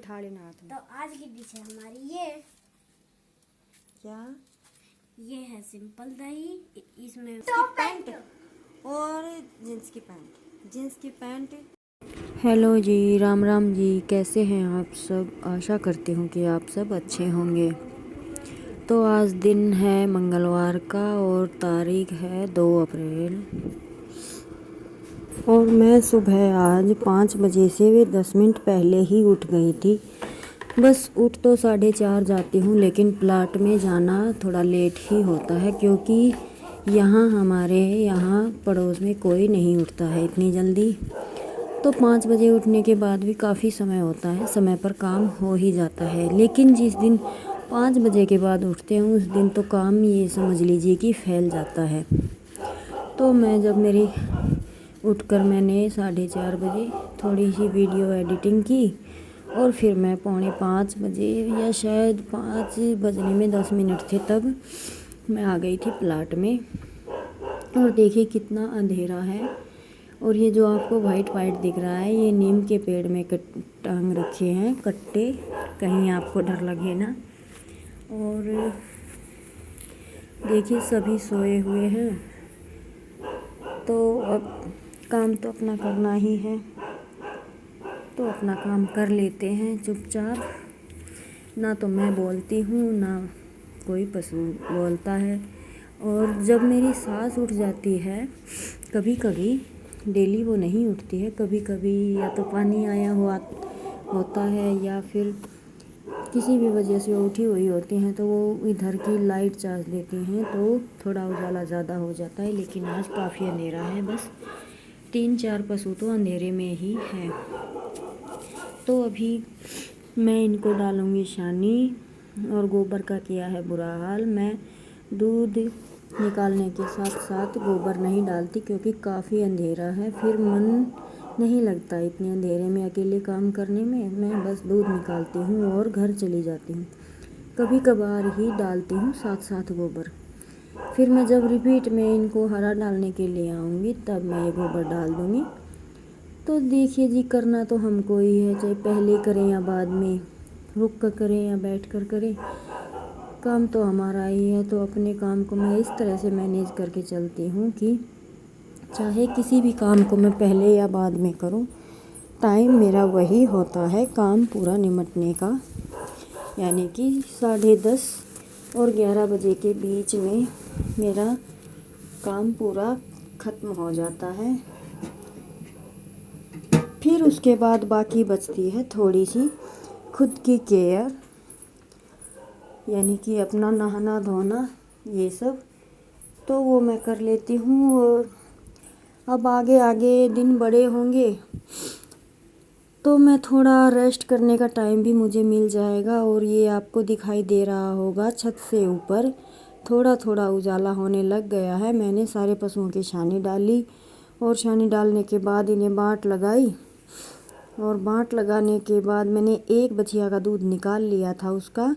उठा लेना हाथ में। तो आज की डिश है हमारी ये। क्या? ये है सिंपल दही, इसमें पैंट और जींस की पैंट। हेलो जी, राम राम जी, कैसे हैं आप सब? आशा करती हूँ कि आप सब अच्छे होंगे। तो आज दिन है मंगलवार का और तारीख है 2 अप्रैल और मैं सुबह आज 5 बजे से 10 मिनट पहले ही उठ गई थी। बस उठ तो 4:30 जाती हूँ, लेकिन प्लाट में जाना थोड़ा लेट ही होता है क्योंकि हमारे यहाँ पड़ोस में कोई नहीं उठता है इतनी जल्दी। तो 5 बजे उठने के बाद भी काफ़ी समय होता है, समय पर काम हो ही जाता है। लेकिन जिस दिन 5 बजे के बाद उठते हैं उस दिन तो काम ये समझ लीजिए कि फैल जाता है। तो मैंने 4:30 बजे थोड़ी सी वीडियो एडिटिंग की और फिर मैं 4:45 बजे या शायद 5 बजने में 10 मिनट थे तब मैं आ गई थी प्लाट में। और देखिए कितना अंधेरा है। और ये जो आपको वाइट दिख रहा है ये नीम के पेड़ में टांग रखे हैं कट्टे, कहीं आपको डर लगे ना। और देखिए सभी सोए हुए हैं, तो अब काम तो अपना करना ही है, तो अपना काम कर लेते हैं चुपचाप। ना तो मैं बोलती हूँ ना कोई पशु बोलता है। और जब मेरी सास उठ जाती है, कभी कभी, डेली वो नहीं उठती है, कभी कभी या तो पानी आया हुआ होता है या फिर किसी भी वजह से उठी हुई होती हैं तो वो इधर की लाइट चार्ज देती हैं तो थोड़ा उजाला ज़्यादा हो जाता है। लेकिन आज काफ़ी अंधेरा है, बस 3-4 पशु तो अंधेरे में ही हैं। तो अभी मैं इनको डालूँगी शानी और गोबर का किया है बुरा हाल। मैं दूध निकालने के साथ साथ गोबर नहीं डालती क्योंकि काफ़ी अंधेरा है, फिर मन नहीं लगता इतने अंधेरे में अकेले काम करने में। मैं बस दूध निकालती हूँ और घर चली जाती हूँ। कभी कभार ही डालती हूँ साथ साथ गोबर। फिर मैं जब रिपीट में इनको हरा डालने के लिए आऊँगी तब मैं ये गोबर डाल दूँगी। तो देखिए जी, करना तो हमको ही है, चाहे पहले करें या बाद में, रुक कर करें या बैठ कर करें, काम तो हमारा ही है। तो अपने काम को मैं इस तरह से मैनेज करके चलती हूँ कि चाहे किसी भी काम को मैं पहले या बाद में करूँ, टाइम मेरा वही होता है काम पूरा निपटने का, यानी कि 10:30 और 11 बजे के बीच में मेरा काम पूरा ख़त्म हो जाता है। फिर उसके बाद बाकी बचती है थोड़ी सी खुद की केयर, यानी कि अपना नहाना धोना ये सब, तो वो मैं कर लेती हूँ। और अब आगे आगे दिन बड़े होंगे तो मैं थोड़ा रेस्ट करने का टाइम भी मुझे मिल जाएगा। और ये आपको दिखाई दे रहा होगा छत से ऊपर थोड़ा थोड़ा उजाला होने लग गया है। मैंने सारे पशुओं की छानी डाली और छानी डालने के बाद इन्हें बाँट लगाई और बाँट लगाने के बाद मैंने एक बछिया का दूध निकाल लिया था उसका,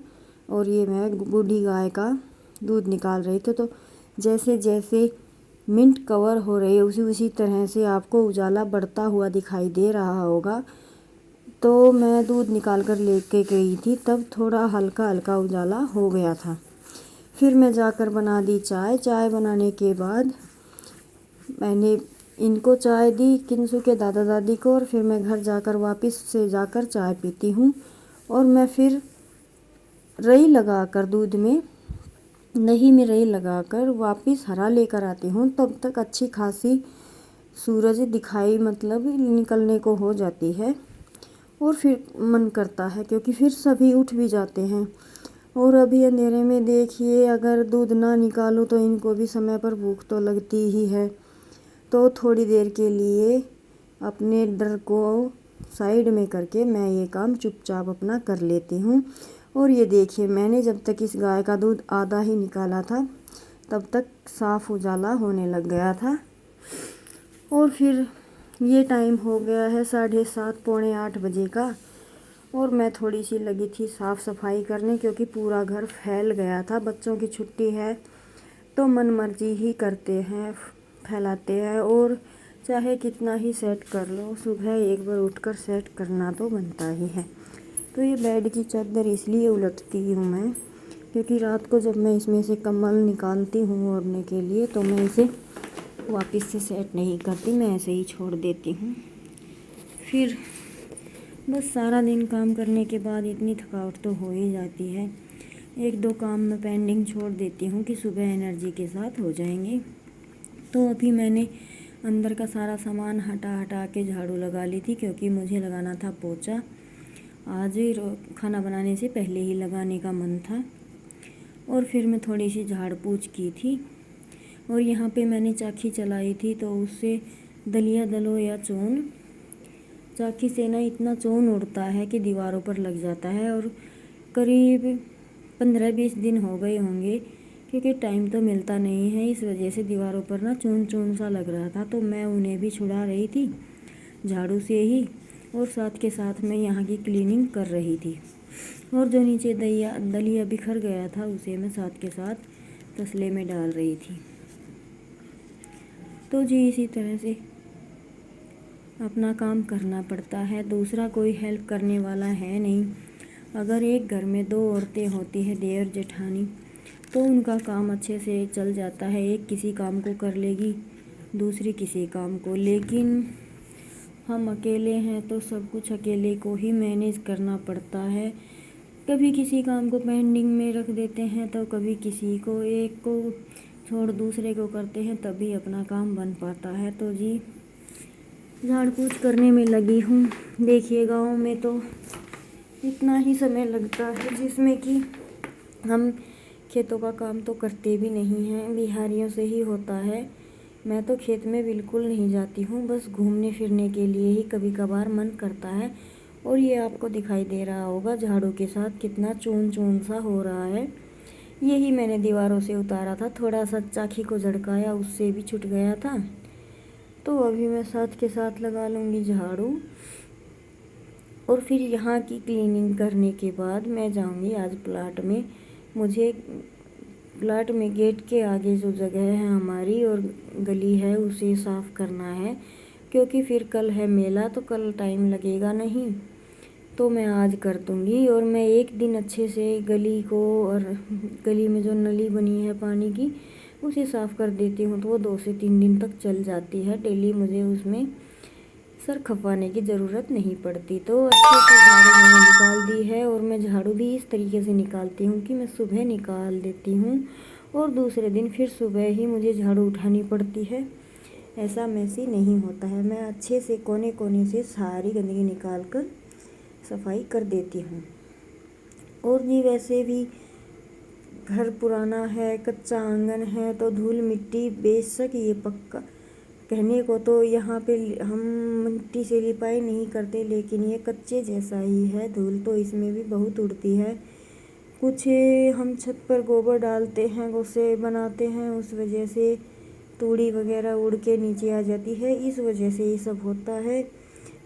और ये मैं बूढ़ी गाय का दूध निकाल रही थी। तो जैसे जैसे मिनट कवर हो रही है उसी तरह से आपको उजाला बढ़ता हुआ दिखाई दे रहा होगा। तो मैं दूध निकाल कर लेके गई थी तब थोड़ा हल्का हल्का उजाला हो गया था। फिर मैं जाकर बना दी चाय बनाने के बाद मैंने इनको चाय दी, किंसू के दादा दादी को, और फिर मैं घर जाकर वापस से जाकर चाय पीती हूँ। और मैं फिर रई लगाकर दूध में दही में रई लगाकर वापस हरा लेकर आती हूँ। तब तक अच्छी खासी सूरज दिखाई मतलब निकलने को हो जाती है और फिर मन करता है क्योंकि फिर सभी उठ भी जाते हैं। और अभी अंधेरे में देखिए अगर दूध ना निकालूँ तो इनको भी समय पर भूख तो लगती ही है। तो थोड़ी देर के लिए अपने डर को साइड में करके मैं ये काम चुपचाप अपना कर लेती हूँ। और ये देखिए मैंने जब तक इस गाय का दूध आधा ही निकाला था तब तक साफ़ उजाला होने लग गया था। और फिर ये टाइम हो गया है 7:30 पौने 8 बजे का, और मैं थोड़ी सी लगी थी साफ़ सफाई करने क्योंकि पूरा घर फैल गया था। बच्चों की छुट्टी है तो मन मर्जी ही करते हैं, फैलाते हैं, और चाहे कितना ही सेट कर लो सुबह एक बार उठकर सेट करना तो बनता ही है। तो ये बेड की चादर इसलिए उलटती हूँ मैं, क्योंकि रात को जब मैं इसमें से कंबल निकालती हूँ ओढ़ने के लिए तो मैं इसे वापस से सेट नहीं करती, मैं ऐसे ही छोड़ देती हूँ। फिर बस सारा दिन काम करने के बाद इतनी थकावट तो हो ही जाती है। एक दो काम मैं पेंडिंग छोड़ देती हूँ कि सुबह एनर्जी के साथ हो जाएंगे। तो अभी मैंने अंदर का सारा सामान हटा के झाड़ू लगा ली थी, क्योंकि मुझे लगाना था पोछा। आज खाना बनाने से पहले ही लगाने का मन था। और फिर मैं थोड़ी सी झाड़ पोंछ की थी। और यहाँ पे मैंने चाकी चलाई थी, तो उससे दलिया दलो या चून, चाकी से ना इतना चून उड़ता है कि दीवारों पर लग जाता है। और करीब 15-20 दिन हो गए होंगे, क्योंकि टाइम तो मिलता नहीं है, इस वजह से दीवारों पर ना चून चून सा लग रहा था। तो मैं उन्हें भी छुड़ा रही थी झाड़ू से ही, और साथ के साथ मैं यहाँ की क्लीनिंग कर रही थी। और जो नीचे दलिया बिखर गया था उसे मैं साथ के साथ तसले में डाल रही थी। तो जी इसी तरह से अपना काम करना पड़ता है, दूसरा कोई हेल्प करने वाला है नहीं। अगर एक घर में 2 औरतें होती है, देवर जेठानी, तो उनका काम अच्छे से चल जाता है। एक किसी काम को कर लेगी, दूसरी किसी काम को। लेकिन हम अकेले हैं तो सब कुछ अकेले को ही मैनेज करना पड़ता है। कभी किसी काम को पेंडिंग में रख देते हैं, तो कभी किसी को, एक को छोड़ दूसरे को करते हैं, तभी अपना काम बन पाता है। तो जी झाड़ पोंछ करने में लगी हूँ। देखिए गाँव में तो इतना ही समय लगता है, जिसमें कि हम खेतों का काम तो करते भी नहीं हैं, बिहारियों से ही होता है। मैं तो खेत में बिल्कुल नहीं जाती हूँ, बस घूमने फिरने के लिए ही कभी कभार मन करता है। और ये आपको दिखाई दे रहा होगा झाड़ू के साथ कितना चून चून सा हो रहा है। यही मैंने दीवारों से उतारा था, थोड़ा सा चाकी को झड़काया, उससे भी छूट गया था। तो अभी मैं साथ के साथ लगा लूँगी झाड़ू। और फिर यहाँ की क्लीनिंग करने के बाद मैं जाऊँगी आज प्लाट में। मुझे प्लाट में गेट के आगे जो जगह है हमारी और गली है, उसे साफ़ करना है, क्योंकि फिर कल है मेला, तो कल टाइम लगेगा नहीं, तो मैं आज कर दूँगी। और मैं एक दिन अच्छे से गली को, और गली में जो नली बनी है पानी की, उसे साफ़ कर देती हूँ, तो वो 2 से 3 दिन तक चल जाती है। डेली मुझे उसमें सर खपाने की ज़रूरत नहीं पड़ती। तो अच्छे से झाड़ू मैंने निकाल दी है। और मैं झाड़ू भी इस तरीके से निकालती हूँ कि मैं सुबह निकाल देती हूँ और दूसरे दिन फिर सुबह ही मुझे झाड़ू उठानी पड़ती है। ऐसा मैसी नहीं होता है, मैं अच्छे से कोने कोने से सारी गंदगी निकाल कर सफाई कर देती हूँ। और जी वैसे भी घर पुराना है, कच्चा आंगन है, तो धूल मिट्टी बेशक ये पक्का कहने को तो यहाँ पे हम मिट्टी से लिपाई नहीं करते, लेकिन ये कच्चे जैसा ही है। धूल तो इसमें भी बहुत उड़ती है। कुछ हम छत पर गोबर डालते हैं, उसे बनाते हैं, उस वजह से तूड़ी वगैरह उड़ के नीचे आ जाती है, इस वजह से ये सब होता है।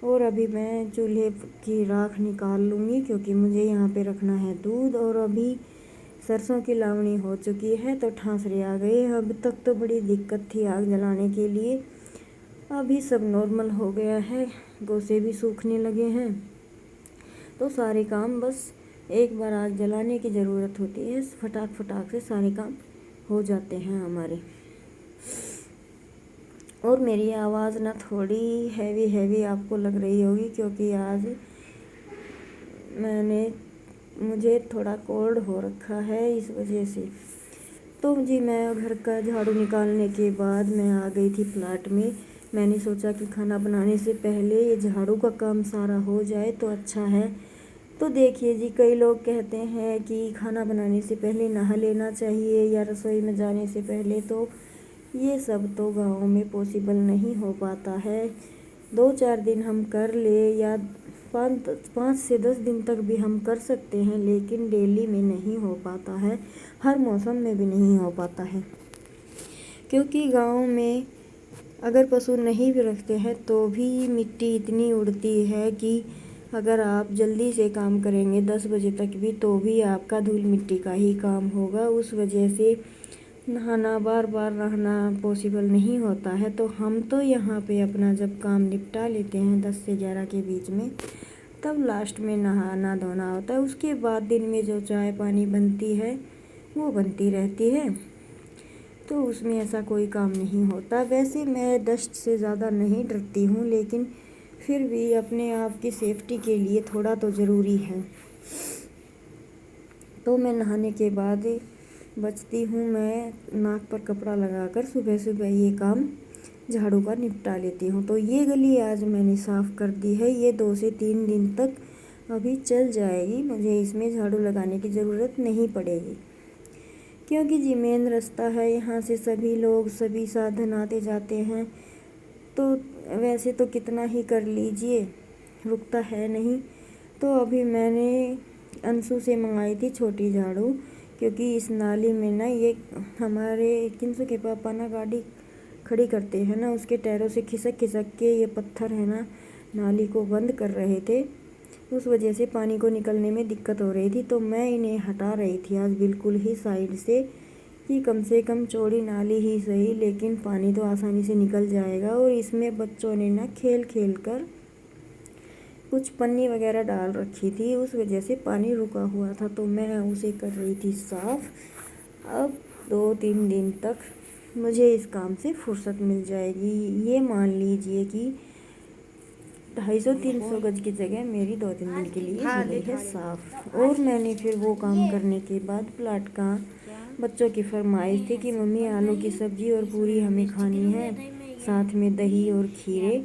और अभी मैं चूल्हे की राख निकाल लूँगी, क्योंकि मुझे यहाँ पे रखना है दूध। और अभी सरसों की लावणी हो चुकी है, तो ठांसरे आ गए। अब तक तो बड़ी दिक्कत थी आग जलाने के लिए, अभी सब नॉर्मल हो गया है, गोसे भी सूखने लगे हैं। तो सारे काम बस एक बार आग जलाने की ज़रूरत होती है, फटाक से सारे काम हो जाते हैं हमारे। और मेरी आवाज़ ना थोड़ी हैवी आपको लग रही होगी, क्योंकि आज मुझे थोड़ा कोल्ड हो रखा है, इस वजह से। तो जी मैं घर का झाड़ू निकालने के बाद मैं आ गई थी प्लाट में। मैंने सोचा कि खाना बनाने से पहले ये झाड़ू का काम सारा हो जाए तो अच्छा है। तो देखिए जी, कई लोग कहते हैं कि खाना बनाने से पहले नहा लेना चाहिए या रसोई में जाने से पहले, तो ये सब तो गाँव में पॉसिबल नहीं हो पाता है। 2-4 दिन हम कर ले या 5 से 10 दिन तक भी हम कर सकते हैं, लेकिन डेली में नहीं हो पाता है, हर मौसम में भी नहीं हो पाता है। क्योंकि गांव में अगर पशु नहीं भी रखते हैं तो भी मिट्टी इतनी उड़ती है कि अगर आप जल्दी से काम करेंगे 10 बजे तक भी, तो भी आपका धूल मिट्टी का ही काम होगा। उस वजह से नहाना, बार बार नहाना पॉसिबल नहीं होता है। तो हम तो यहाँ पे अपना जब काम निपटा लेते हैं 10 से 11 के बीच में, तब लास्ट में नहाना धोना होता है। उसके बाद दिन में जो चाय पानी बनती है वो बनती रहती है, तो उसमें ऐसा कोई काम नहीं होता। वैसे मैं डस्ट से ज़्यादा नहीं डरती हूँ, लेकिन फिर भी अपने आप की सेफ्टी के लिए थोड़ा तो ज़रूरी है। तो मैं नहाने के बाद बचती हूँ, मैं नाक पर कपड़ा लगाकर सुबह सुबह ये काम झाड़ू का निपटा लेती हूँ। तो ये गली आज मैंने साफ़ कर दी है। ये 2 से 3 दिन तक अभी चल जाएगी, मुझे इसमें झाड़ू लगाने की ज़रूरत नहीं पड़ेगी, क्योंकि जी मेन रास्ता है, यहाँ से सभी लोग सभी साधन आते जाते हैं। तो वैसे तो कितना ही कर लीजिए, रुकता है नहीं। तो अभी मैंने अंशु से मंगाई थी छोटी झाड़ू, क्योंकि इस नाली में ना ये हमारे किंसु के पापा ना गाड़ी खड़ी करते हैं ना, उसके टायरों से खिसक खिसक के ये पत्थर है ना नाली को बंद कर रहे थे। उस वजह से पानी को निकलने में दिक्कत हो रही थी। तो मैं इन्हें हटा रही थी आज बिल्कुल ही साइड से, कि कम से कम चौड़ी नाली ही सही, लेकिन पानी तो आसानी से निकल जाएगा। और इसमें बच्चों ने ना खेल खेल कर कुछ पन्नी वगैरह डाल रखी थी, उस वजह से पानी रुका हुआ था। तो मैं उसे कर रही थी साफ़। अब 2-3 दिन तक मुझे इस काम से फुर्सत मिल जाएगी। ये मान लीजिए कि 250-300 गज की जगह मेरी 2-3 दिन के लिए हो गई है साफ़। और मैंने फिर वो काम करने के बाद प्लाट का बच्चों की फरमाइश थी कि मम्मी आलू की सब्ज़ी और पूरी हमें खानी है, साथ में दही और खीरे।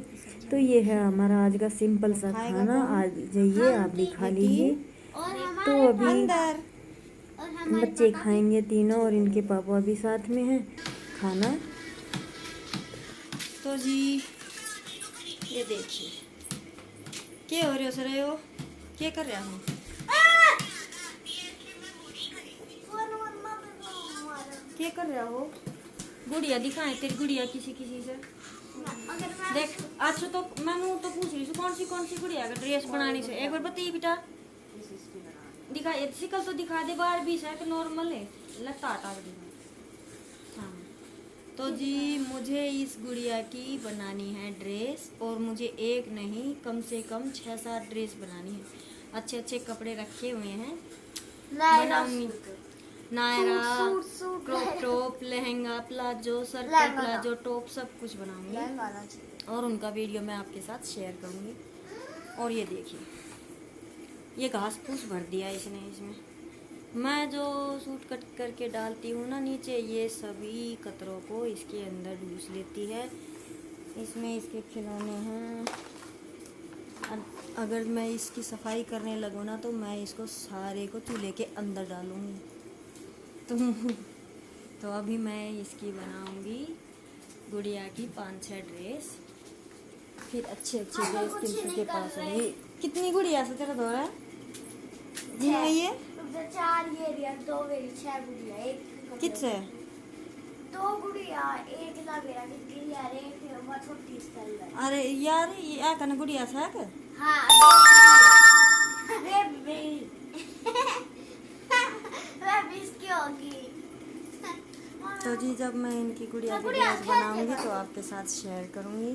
तो ये है हमारा आज का सिंपल सा खाना। आज जाइए आप भी खा लीजिए। तो अभी बच्चे खाएंगे तीनों, और इनके पापा भी साथ में हैं खाना। तो जी ये देखिए क्या हो रहा हो, क्या कर रहा हूँ, क्या कर रहा हो? गुड़िया दिखाएं तेरी गुड़िया किसी से देख। अच्छा तो मैं तो पूछ रही हूँ कौन सी गुड़िया का ड्रेस बनानी से, एक बार बताइए बेटा, दिखा शिकल तो दिखा दे। बार 20 है कि नॉर्मल है, लता हटा दे। हाँ तो जी मुझे इस गुड़िया की बनानी है ड्रेस, और मुझे एक नहीं कम से कम 6-7 ड्रेस बनानी है। अच्छे अच्छे कपड़े रखे हुए हैं, बनाऊंगी। Naira, crop top, lehenga, palazzo, circle palazzo, top सब कुछ बनाऊंगी, और उनका वीडियो मैं आपके साथ शेयर करूंगी। और ये देखिए ये घास फूस भर दिया इसने इसमें। मैं जो सूट कट करके डालती हूँ ना नीचे, ये सभी कतरों को इसके अंदर ढूंस लेती है। इसमें इसके खिलौने हैं। अगर मैं इसकी सफाई करने लगूँ ना तो मैं इसको सारे को चूल्हे के अंदर डालूँगी। तो अभी मैं इसकी बनाऊँगी गुड़िया की 5-6 ड्रेस, फिर अच्छे ड्रेस किसी के पास होंगी। कितनी गुड़िया से तेरा दौरा है जिनमें ये 4 ये रिया 2 मेरी 6 गुड़िया, एक किससे 2 गुड़िया, एक ला मेरा कितनी यार, एक मैं छोटी स्टाइल है। अरे यार ये आ कन गुड़िया से कर। हाँ वे इसकी होगी। तो जी जब मैं इनकी गुड़िया की ड्रेस बनाऊंगी तो आपके साथ शेयर करूंगी।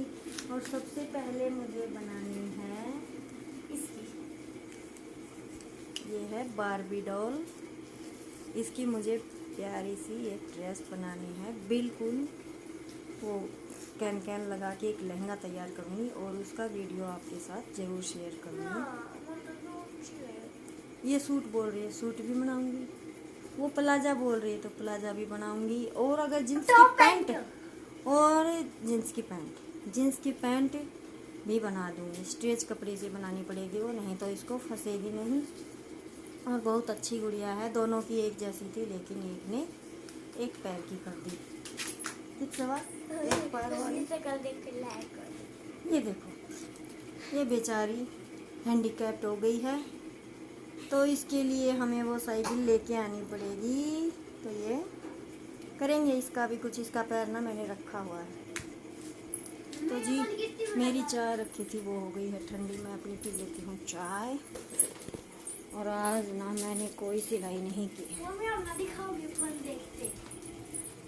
और सबसे पहले मुझे बनानी है इसकी, ये है बारबी डॉल। इसकी मुझे प्यारी सी एक ड्रेस बनानी है, बिल्कुल वो कैन लगा के एक लहंगा तैयार करूंगी, और उसका वीडियो आपके साथ ज़रूर शेयर करूंगी। ये सूट बोल रही है सूट भी बनाऊंगी, वो प्लाजा बोल रही है तो प्लाजा भी बनाऊंगी। और अगर जींस की पैंट भी बना दूंगी। स्ट्रेच कपड़े से बनानी पड़ेगी वो, नहीं तो इसको फंसेगी नहीं। और बहुत अच्छी गुड़िया है, दोनों की एक जैसी थी, लेकिन एक ने एक पैर की कर दी। एक पैर वाली। ये देखो ये बेचारी हैंडीकैप्ड हो गई है, तो इसके लिए हमें वो साइकिल लेके आनी पड़ेगी। तो ये करेंगे इसका भी कुछ। इसका पैर ना मैंने रखा हुआ है। तो जी मेरी चाय रखी थी वो हो गई है ठंडी, मैं अपनी पी लेती हूँ चाय। और आज ना मैंने कोई सिलाई नहीं की,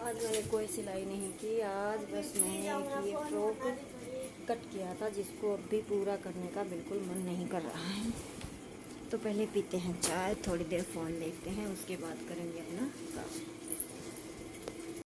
आज मैंने कोई सिलाई नहीं की। आज बस मैंने की फ्रॉक कट किया था, जिसको अब भी पूरा करने का बिल्कुल मन नहीं कर रहा है। तो पहले पीते हैं चाय, थोड़ी देर फ़ोन देखते हैं, उसके बाद करेंगे अपना काम।